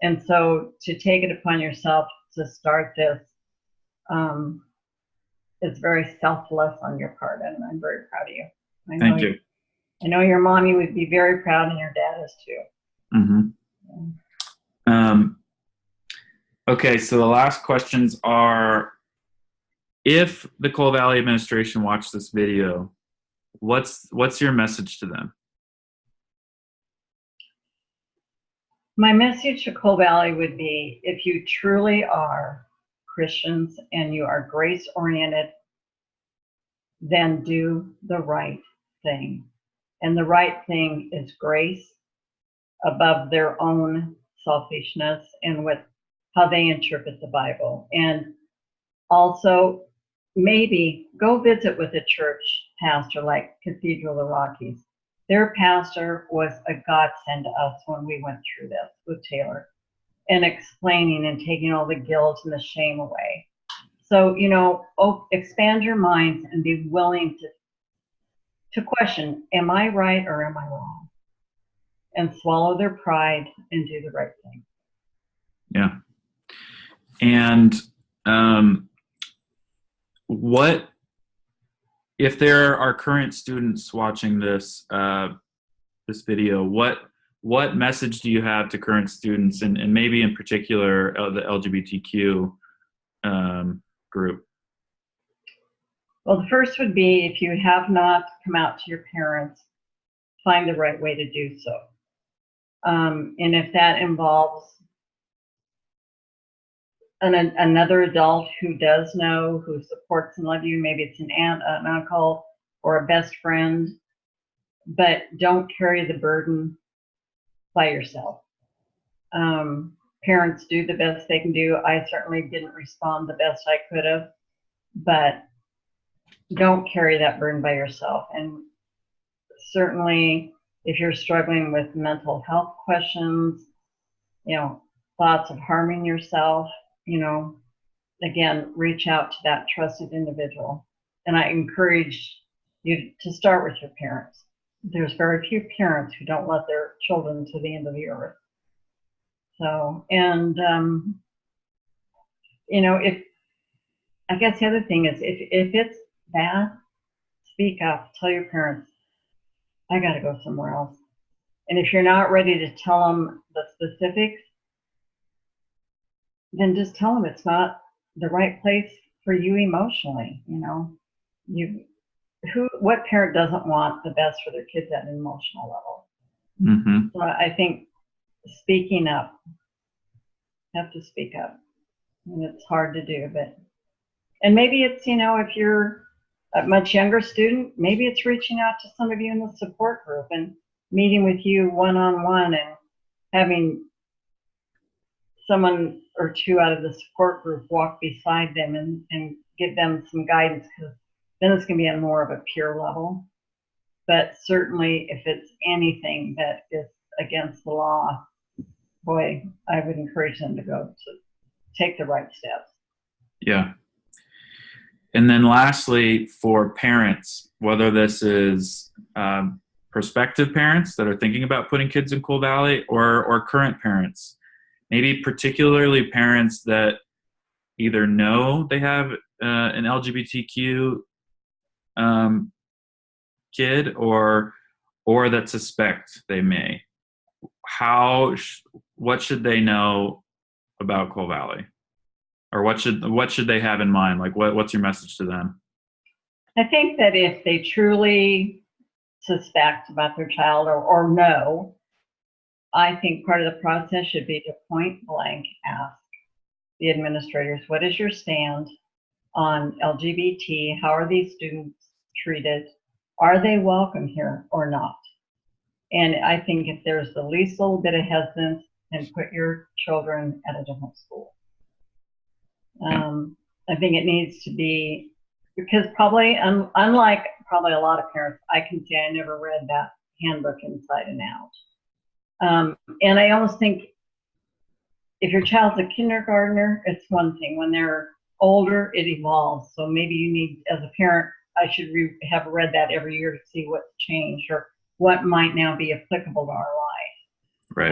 And so to take it upon yourself to start this, it's very selfless on your part, and I'm very proud of you. Thank you. I know your mommy would be very proud, and your dad is too. Mm-hmm. Okay, so the last questions are, if the Coal Valley administration watched this video, what's your message to them? My message to Coal Valley would be, if you truly are Christians and you are grace-oriented, then do the right thing. And the right thing is grace above their own selfishness and with how they interpret the Bible. And also, maybe go visit with a church pastor like Cathedral, the Rockies. Their pastor was a godsend to us when we went through this with Taylor, and explaining and taking all the guilt and the shame away. So, expand your minds and be willing to question, am I right or am I wrong? And swallow their pride and do the right thing. Yeah. And what if there are current students watching this this video, what what message do you have to current students, and maybe in particular the LGBTQ group? Well, the first would be, if you have not come out to your parents, find the right way to do so. And if that involves another adult who does know, who supports and loves you, maybe it's an aunt, an uncle, or a best friend, but don't carry the burden by yourself. Parents do the best they can do. I certainly didn't respond the best I could have, but don't carry that burden by yourself. And certainly, if you're struggling with mental health questions, thoughts of harming yourself, again, reach out to that trusted individual. And I encourage you to start with your parents. There's very few parents who don't let their children to the end of the earth. So, and, I guess the other thing is, if it's bad, speak up, tell your parents, I got to go somewhere else. And if you're not ready to tell them the specifics, then just tell them it's not the right place for you emotionally. What parent doesn't want the best for their kids at an emotional level? Mm-hmm. So I think speaking up, have to speak up. And it's hard to do, and maybe it's, if you're a much younger student, maybe it's reaching out to some of you in the support group and meeting with you one-on-one and having someone or two out of the support group walk beside them and give them some guidance, because then it's going to be on more of a peer level. But certainly if it's anything that is against the law, boy, I would encourage them to take the right steps. Yeah. And then lastly, for parents, whether this is prospective parents that are thinking about putting kids in Coal Valley, or current parents, maybe particularly parents that either know they have an LGBTQ kid or that suspect they may, what should they know about Coal Valley? Or what should they have in mind? Like, what's your message to them? I think that if they truly suspect about their child or know, I think part of the process should be to point blank ask the administrators, what is your stand on LGBT? How are these students treated? Are they welcome here or not? And I think if there's the least little bit of hesitance, then put your children at a different school. I think it needs to be, because probably, unlike probably a lot of parents, I can say I never read that handbook inside and out. And I almost think if your child's a kindergartner, it's one thing. When they're older, it evolves. So maybe you need, as a parent, I should have read that every year to see what's changed or what might now be applicable to our life. Right.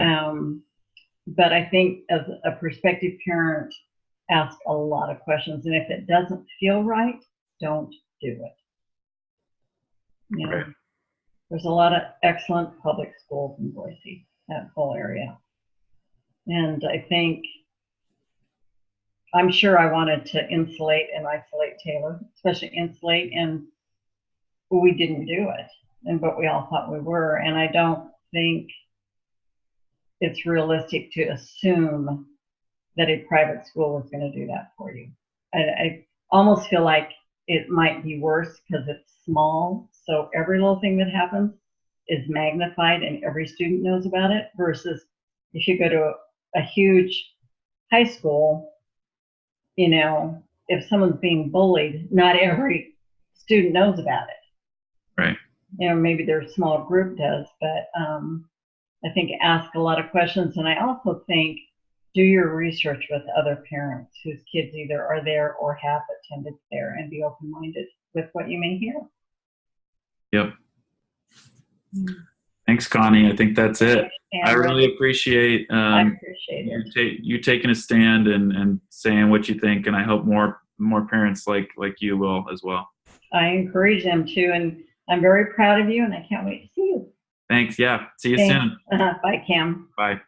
But I think as a prospective parent, ask a lot of questions, and if it doesn't feel right, don't do it. Right. There's a lot of excellent public schools in Boise, that whole area. And I'm sure I wanted to insulate and isolate Taylor, especially insulate, and we didn't do it, but we all thought we were. And I don't think it's realistic to assume that a private school is going to do that for you. I almost feel like it might be worse because it's small, so every little thing that happens is magnified and every student knows about it, versus if you go to a huge high school, if someone's being bullied, not every student knows about it. Right. Maybe their small group does, but I think ask a lot of questions. And I also think do your research with other parents whose kids either are there or have attended there, and be open-minded with what you may hear. Yep. Thanks, Connie. I think that's it. I really appreciate, you taking a stand and saying what you think, and I hope more parents like you will as well. I encourage them to, and I'm very proud of you, and I can't wait to see you. Thanks. Yeah. See you Thanks. soon. Bye, Cam. Bye.